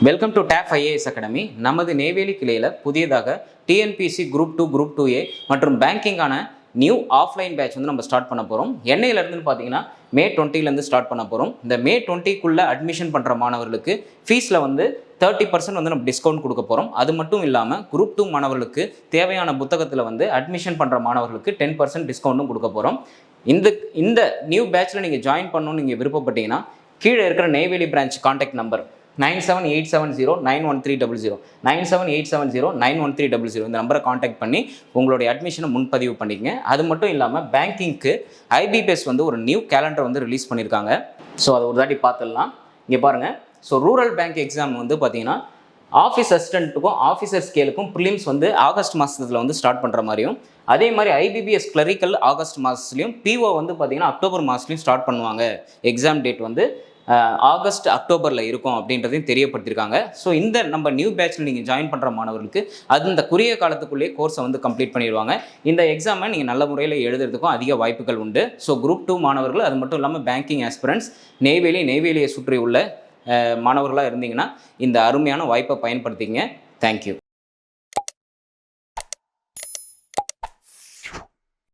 Welcome to டேப் IAS academy. நமது நெய்வேலி கிளையில் புதியதாக டிஎன்பிசி குரூப் 2 குரூப் 2A மற்றும் பேங்கிங்கான நியூ ஆஃப்லைன் பேட்ச் வந்து நம்ம ஸ்டார்ட் பண்ண போகிறோம். என்னையிலேருந்து பார்த்தீங்கன்னா மே 20லேருந்து ஸ்டார்ட் பண்ண போகிறோம். இந்த மே 20க்குள்ளே அட்மிஷன் பண்ணுற மாணவர்களுக்கு ஃபீஸில் வந்து 30% வந்து நம்ம டிஸ்கவுண்ட் கொடுக்க போகிறோம். அது மட்டும் இல்லாமல் குரூப் 2 மாணவர்களுக்கு தேவையான புத்தகத்தில் வந்து அட்மிஷன் பண்ணுற மாணவர்களுக்கு 10% டிஸ்கவுண்ட்டும் கொடுக்க போகிறோம். இந்த நியூ பேட்சில் நீங்கள் ஜாயின் பண்ணணும்னு நீங்கள் விருப்பப்பட்டீங்கன்னா கீழே இருக்கிற நெய்வேலி பிரான்ச் கான்டாக்ட் நம்பர் 9787091300 9787091300 இந்த நம்பரை காண்டாக்ட் பண்ணி உங்களுடைய அட்மிஷனை முன்பதிவு பண்ணிக்கங்க. அது மட்டும் இல்லாமல் பேங்கிங்க்கு IBPS வந்து ஒரு நியூ கேலண்டர் வந்து ரிலீஸ் பண்ணியிருக்காங்க. ஸோ அதை ஒரு தாட்டி பார்த்துடலாம். இங்கே பாருங்கள். ஸோ ரூரல் பேங்க் எக்ஸாம் வந்து பார்த்தீங்கன்னா ஆஃபீஸ் அசிஸ்டண்ட்டுக்கும் ஆஃபீஸர் ஸ்கேலுக்கும் ப்ரிலிம்ஸ் வந்து ஆகஸ்ட் மாதத்தில் வந்து ஸ்டார்ட் பண்ணுற மாதிரியும், அதே மாதிரி IBPS கிளரிக்கல் ஆகஸ்ட் மாதத்துலையும், PO வந்து பார்த்தீங்கன்னா அக்டோபர் மாதத்துலையும் ஸ்டார்ட் பண்ணுவாங்க. எக்ஸாம் டேட் வந்து ஆகஸ்ட் அக்டோபரில் இருக்கும் அப்படின்றதையும் தெரியப்படுத்தியிருக்காங்க. ஸோ இந்த நம்ம நியூ பேட்சில் நீங்கள் ஜாயின் பண்ணுற மாணவர்களுக்கு அது இந்த குறுகிய காலத்துக்குள்ளேயே கோர்ஸை வந்து கம்ப்ளீட் பண்ணிடுவாங்க. இந்த எக்ஸாமை நீங்கள் நல்ல முறையில் எழுதுறதுக்கும் அதிக வாய்ப்புகள் உண்டு. ஸோ குரூப் 2 மாணவர்கள், அது மட்டும் இல்லாமல் பேங்கிங் ஆஸ்பிரண்ட்ஸ், நெய்வேலியை சுற்றி உள்ள மாணவர்களாக இருந்தீங்கன்னா இந்த அருமையான வாய்ப்பை பயன்படுத்திங்க. தேங்க்யூ.